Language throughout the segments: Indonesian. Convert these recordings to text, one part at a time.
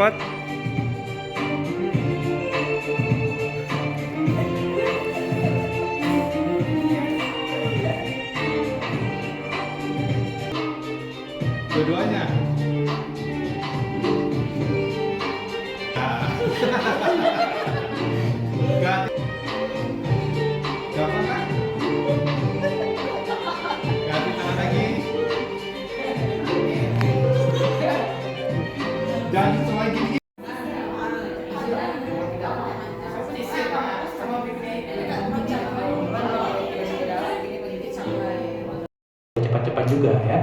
cepat. Dua-duanya. Nah. Gampang kan? Ganti tangan lagi. Jangan cuma gini. Cepat-cepat juga ya.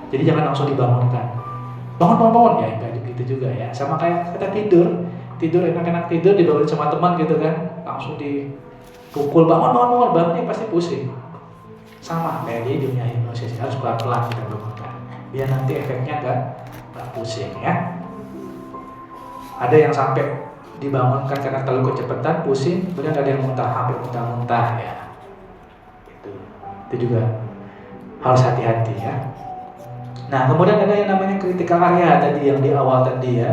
Jadi jangan langsung dibangunkan. Bangun ya, enggak gitu juga ya. Sama kayak kita tidur enak-enak tidur dibangun sama teman gitu kan, langsung dipukul bangunnya pasti pusing. Sama kayak di dunia hipnosis, harus pelan-pelan kita bangunkan. Biar nanti efeknya enggak pusing ya. Ada yang sampai dibangunkan karena terlalu kecepatan, pusing, kemudian ada yang hampir muntah-muntah ya. Itu juga harus hati-hati ya. Nah, kemudian ada yang namanya critical area tadi yang di awal tadi ya.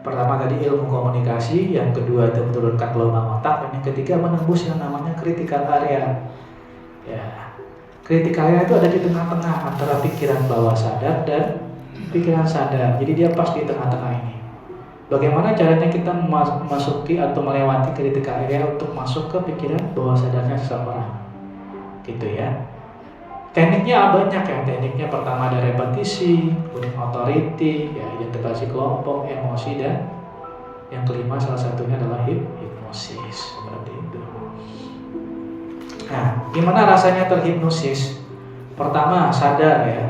Pertama tadi ilmu komunikasi, yang kedua itu menurunkan gelombang otak, dan yang ketiga menembus yang namanya critical area. Ya. Critical area itu ada di tengah-tengah antara pikiran bawah sadar dan pikiran sadar. Jadi dia pas di tengah-tengah ini. Bagaimana caranya kita memasuki atau melewati critical area untuk masuk ke pikiran bawah sadarnya seseorang? Gitu ya. Tekniknya banyak ya. Tekniknya pertama ada repetisi, kemudian authority, ya, identifikasi kelompok, emosi, dan yang kelima salah satunya adalah hipnosis. Seperti itu. Nah, gimana rasanya terhipnosis? Pertama, sadar ya.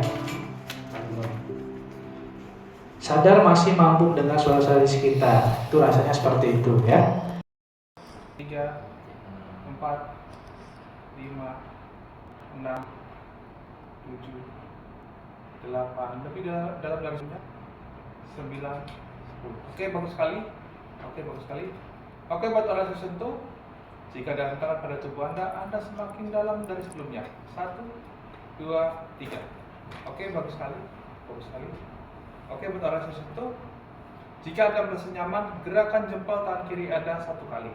Sadar masih mampu mendengar suara-suara di sekitar. Itu rasanya seperti itu ya. 3, 4, 5, 6, 7, 8, lebih dalam dari 9, 10. Oke, bagus sekali. Oke, buat orang tersentuh, jika datang pada tubuh Anda semakin dalam dari sebelumnya. 1, 2, 3. Oke, bagus sekali. Oke, buat orang tersentuh, jika Anda merasa nyaman, gerakan jempol tangan kiri Anda 1 kali.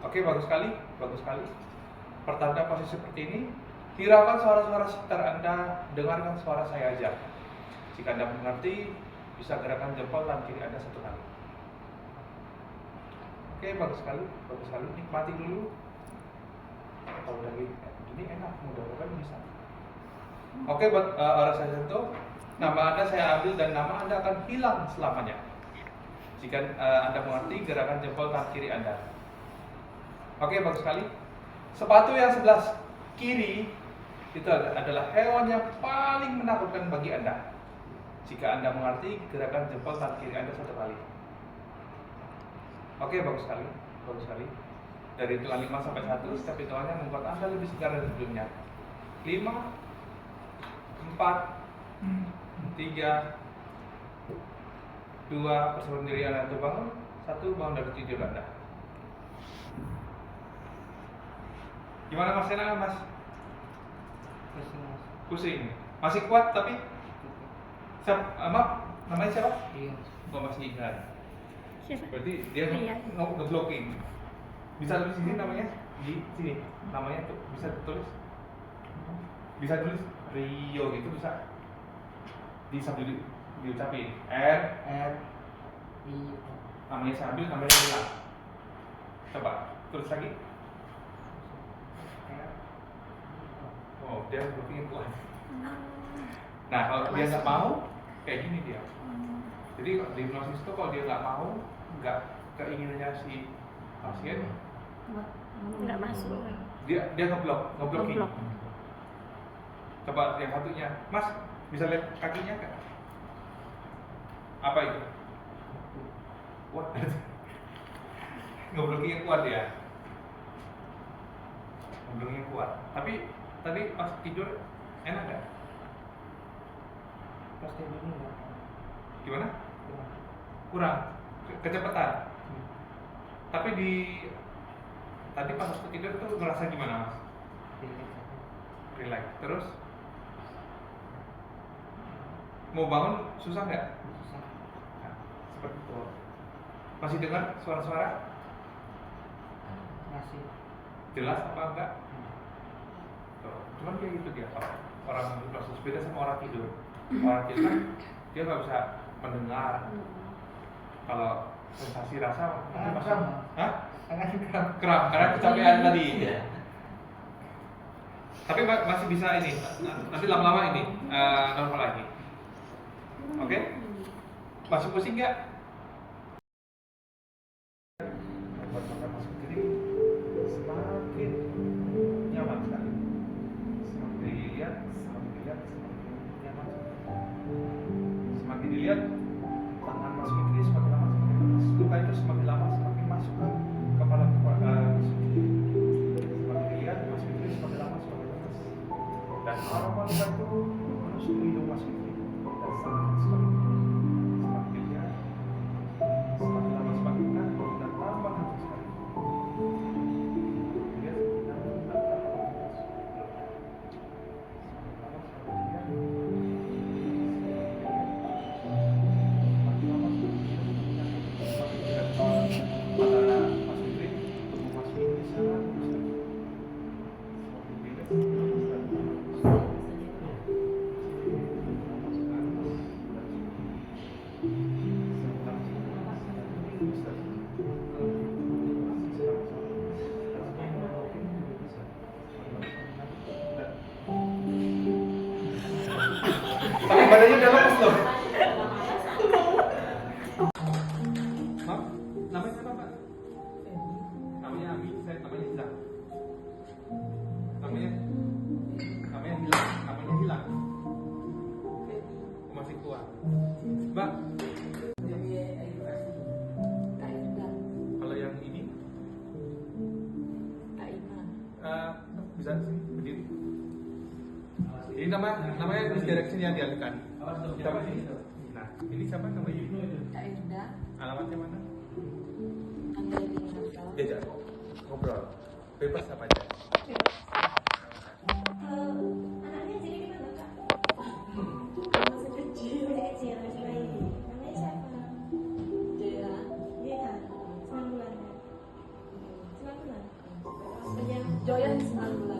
Oke, bagus sekali. Pertanda posisi seperti ini. Hiraukan suara-suara sekitar Anda, dengarkan suara saya aja. Jika Anda mengerti, bisa gerakan jempol tangan kiri Anda 1 kali. Oke, bagus sekali. Nikmati dulu. Kalau udah ini enak, mudah-mudahan bisa. Oke, buat orang saya sentuh, nama Anda saya ambil dan nama Anda akan hilang selamanya. Jika Anda mengerti gerakan jempol tangan kiri Anda. Oke, bagus sekali. Sepatu yang sebelah kiri itu adalah hewan yang paling menakutkan bagi Anda. Jika Anda mengerti gerakan jempol tangan kiri Anda 1 kali. Oke, bagus sekali. Dari hitungan 5 sampai 1, setiap hitungannya membuat Anda lebih segar dari sebelumnya. 5, 4, 3, 2, persebaran diri Anda itu bangun. 1, bangun dari tidur Anda. Gimana Mas, enak Mas? Pusing. Masih kuat tapi? Maaf, namanya siapa? Mas Ihan. Berarti dia nge-blocking. Bisa tulis sini namanya? Di sini. Namanya tuh bisa tulis? Bisa tulis Rio gitu bisa? Sambil diucapin R I. Namanya saya ambil, namanya hilang. Coba tulis lagi. Oh, dia blocking kuat. Nah, kalau dia nggak mau, kayak gini dia. Jadi di hipnosis itu kalau dia nggak mau, nggak keinginannya si pasien, nggak masuk. Dia ngeblocking. Coba yang satunya, Mas, bisa lihat kakinya nggak? Apa itu? Kuat. Ngeblocking kuat ya. Ngeblocking kuat. Tapi tadi pas tidur enak nggak? Pas tidur enggak. Gimana? Kurang. Kecepatan. Tapi tadi pas aku tidur tuh ngerasa gimana Mas? Relax. Terus Mau bangun susah nggak? Nah, seperti itu. Masih dengar suara-suara? Masih. Jelas apa enggak? Tuh, cuman kayak gitu dia. Orang masuk sepeda sama orang tidur. Orang tidur kan dia nggak bisa mendengar. Kalau sensasi rasa nanti masuk. Hah? Kram karena kecapean tadi. Tapi masih bisa ini. Nanti lama-lama ini normal lagi. Oke? Masih pusing nggak? Buat makan masuk kiri semakin nyaman sekali. Semakin dilihat, semakin nyaman. Semakin dilihat, tangan masuk ke kiri semakin lama semakin lemas. Luka itu semakin lama semakin masuk ke kepala masuk ke kiri. Semakin dilihat, masuk ke kiri semakin lama semakin lemas. Dan aroma luka itu menusuk ke hidung masuk ke kiri. Dan semakin dilihat, semakin lama semakin ngantuk dan tambah ngantuk sekali. Dilihat semakin ngantuk dan tambah ngantuk. Tapi badannya udah lepas loh. Mak, namanya siapa, Pak? Namanya Abi, saya namanya Hilang. Namanya hilang, namanya hilang. Masih kuat. Mbak, kalau yang ini bisa sini berdiri. Ini namanya misdirection yang dialihkan. Siapa sih? Nah, ini siapa namanya? Kak Irda, Alamatnya mana? Angga Irda. Diajak ngobrol. Bebas apa aja. Anaknya jadi gimana kak? Masih kecil. Masih kecil, masih bayi. Namanya siapa? Dia Dia kan 9 bulan kan? 9 bulan. Yang Joyan 9 bulan.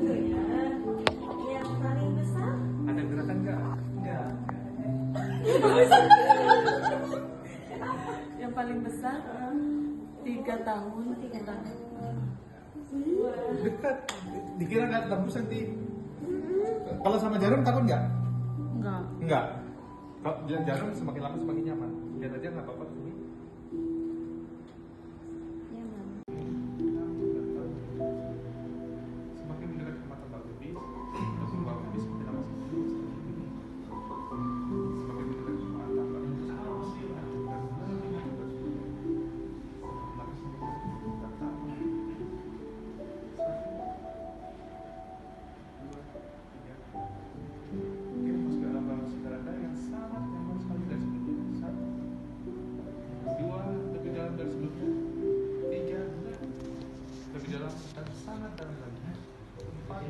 yang paling besar? Ada gerakan nggak? Enggak. Yang paling besar 3 tahun. 3 tahun. Dekat. Dikira nggak tembus nanti. Kalau sama jarum takut nggak? Enggak. Enggak. Kalau jarum semakin lama semakin nyaman. Lihat aja nggak apa-apa sini. Nyaman. Semakin mendekat ke mata Mbak Bibi, terus Mbak Bibi semakin lama semakin lama semakin mendekat ke mata Mbak Bibi, semakin lama semakin mendekat. Oke, masuk ke dalam balon segala yang sangat nyaman sekali dari sebelumnya. 1, 2, lebih dalam dari sebelumnya. 3, lebih dalam dan sangat dalam lagi. 4,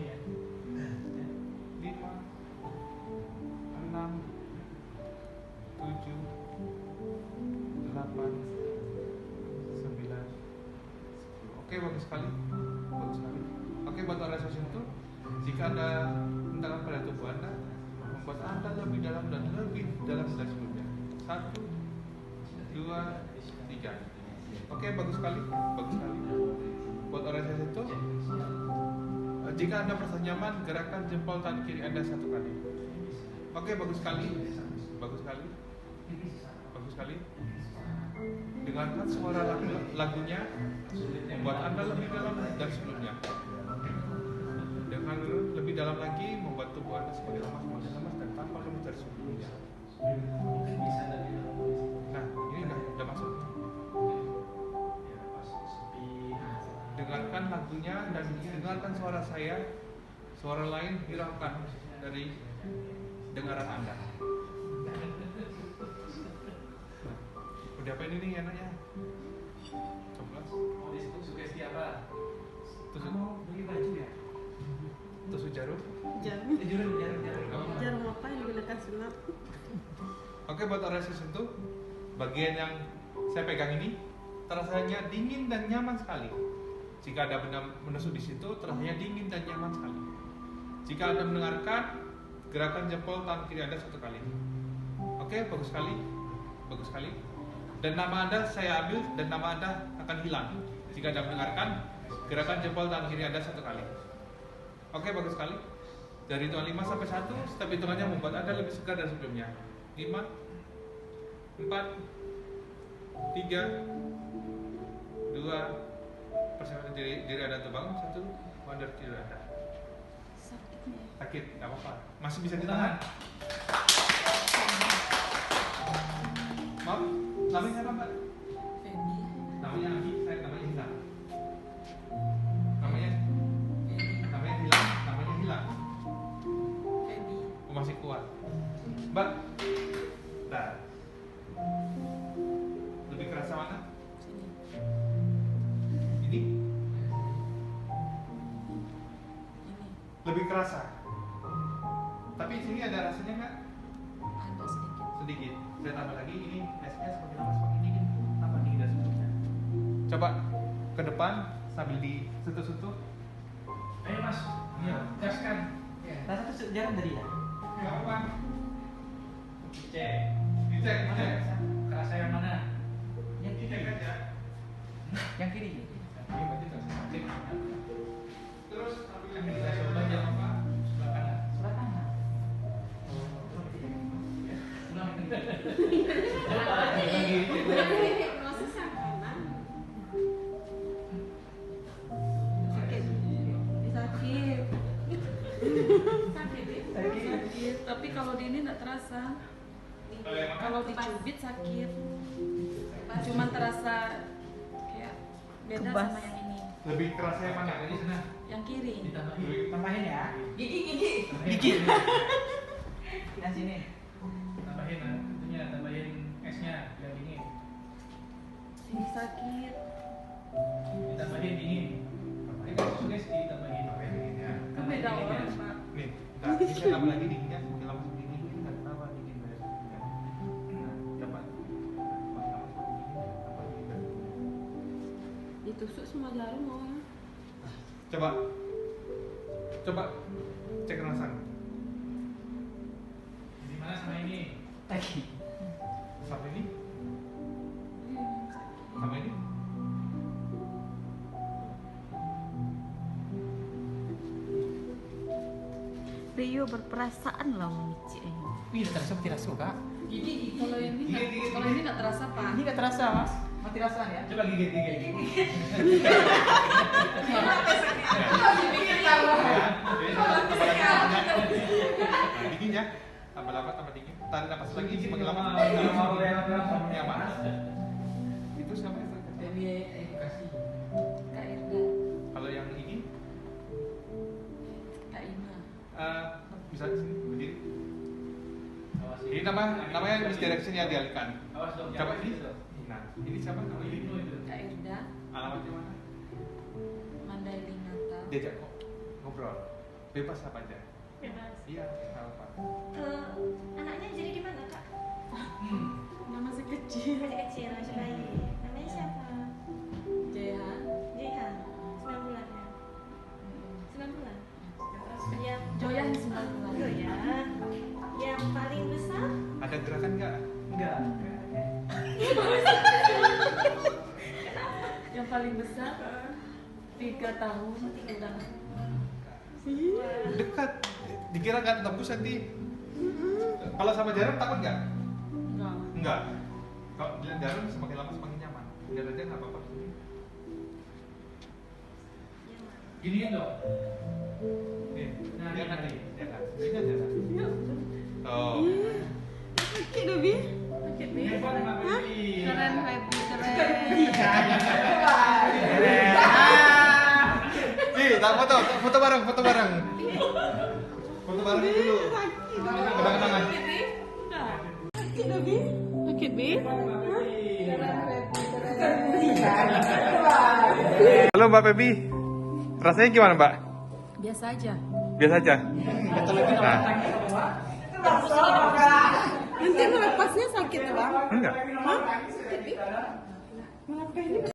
5, 6, 7, 8, 9, 10. Oke, bagus sekali. Bagus sekali. Oke, buat relaxation itu, jika Anda hentakan pada tubuh Anda, membuat Anda lebih dalam dan lebih dalam dari sebelumnya. 1, 2, 3. Oke, bagus sekali. Bagus sekali. Buat relaxation itu, jika Anda merasa nyaman, gerakan jempol tangan kiri Anda 1 kali. Oke, bagus sekali. Bagus sekali. Bagus sekali. Dengarkan suara lagunya, membuat Anda lebih dalam dari sebelumnya. Dengan lebih dalam lagi, membuat tubuh Anda semakin lemas dan tanpa lemas dari sebelumnya. Nah, ini udah masuk. Dengarkan lagunya dan dengarkan suara saya. Suara lain hiraukan dari dengaran Anda. Udah apa ini nih anaknya? Coblos. Sugesti apa? Beli baju ya? Tusuk jarum? Jarum. Jarum. Jarum apa yang digunakan sunat? Oke, buat area sentuh, bagian yang saya pegang ini terasanya dingin dan nyaman sekali. Jika ada benda menusuk di situ, terasanya dingin dan nyaman sekali. Jika Anda mendengarkan, gerakan jempol tangan kiri Anda 1 kali. Oke, bagus sekali. Bagus sekali. Dan nama Anda saya ambil dan nama Anda akan hilang. Jika Anda mendengarkan, gerakan jempol tangan kiri Anda 1 kali. Oke, bagus sekali. Dari hitungan 5 sampai 1, setiap hitungannya membuat Anda lebih segar dari sebelumnya. 5, 4, 3, 2, persiapan diri Anda terbangun. 1, wander tidur Anda. Sakit, nggak apa-apa. Masih bisa ditahan. Maaf, namanya apa, Mbak? Feby. Namanya Abi, saya namanya hilang. Namanya Feby. hilang. Feby. Oh, masih kuat. Mbak, nah, lebih kerasa mana? Sini. Ini Ini. lebih kerasa. Tapi sini ada rasanya nggak? Ada sedikit. Sedikit. Saya tambah lagi, ini esnya semakin lama semakin dingin. Tambah dingin dari sebelumnya. Coba ke depan sambil disentuh-sentuh. Ayo mas, iya, gaskan. Rasa tuh jarang tadi ya? Nggak apa-apa. Cek. Dicek. Kerasa yang mana? Yang Dicek kiri. aja. Yang kiri. Ini berarti terasa sakit. Terus sambil Yang kita coba jangan apa? Sebelah kanan. Sebelah kanan. Ulang lagi. Proses yang kanan. Sakit. Sakit. Sakit ya? Sakit. Tapi kalau di ini nggak terasa. Kalau yang mana? Kalau dicubit sakit. Cuman terasa kayak beda Kebas. sama yang ini. Lebih kerasa yang mana? Jadi sana Yang kiri. ditambahin. Tambahin ya. Gigi. Yang sini. Tambahin, tentunya tambahin esnya biar dingin. Ini sakit. Ditambahin dingin. Ini kan sugesti ditambahin. Kan beda orang, Pak. Nih, nah, ini saya tambah lagi dinginnya, semakin lama semakin dingin, ini nggak tambah dingin dari sebelumnya. Nah, coba. Semakin lama semakin dingin, tambah dingin dari sebelumnya. Ditusuk semua jarum mau. Coba, coba cek rasa. Di mana sama ini? Lagi. Sama ini, sama ini. Rio berperasaan loh Mici. Wih, terasa tidak suka. Kalau ini nggak- Gigit. kalau ini nggak terasa, Pak. Ini nggak terasa mas. Mati rasaan ya. Coba gigit. Dingin ya, tambah lama tambah dingin. Tarik napas lagi, semakin lama Mau nyaman. Itu siapa yang terkena? Ini edukasi. Kak Irda, Kalau yang ini, Kak Ina. bisa di sini berdiri. Awas Ini namanya misdirection yang dialihkan. Awas dong. Coba jangan ini. gitu. Nah, ini siapa namanya? Itu itu. Kak Irda, Alamatnya mana? Mandailing Natal. Diajak ngobrol, bebas apa aja. Bebas. Iya, nggak apa. Anaknya jadi di mana kak? Nama masih kecil. Masih kecil, masih bayi. Namanya siapa? Jehan. Jehan. 9 bulan ya. 9 bulan. Yang Joyan 9 bulan. Joyan. Yang paling besar? Ada gerakan nggak? Enggak. Yang paling besar 3 tahun. 3 tahun. Dekat. Dikira nggak tembus nanti. Kalau sama jarum takut nggak? Enggak. Enggak. Kalau dilihat jarum semakin lama semakin nyaman. Lihat aja nggak apa-apa. Giniin dong. Nih, Nah, jangan ini. nih, jangan. Ini aja. Oh. Sakit, Debi. Sakit, Bi. Hebat Mbak Baby. Keren, Feby. Keren. Nih, tak foto bareng, foto bareng. Foto bareng dulu. Kenang-kenangan. Sakit, Debi. Sakit, Bi. Halo Mbak Pebi. Rasanya gimana Mbak? Biasa aja. Biasa aja. Nah. Nanti melepasnya sakit bang. Enggak. Mengapa ini?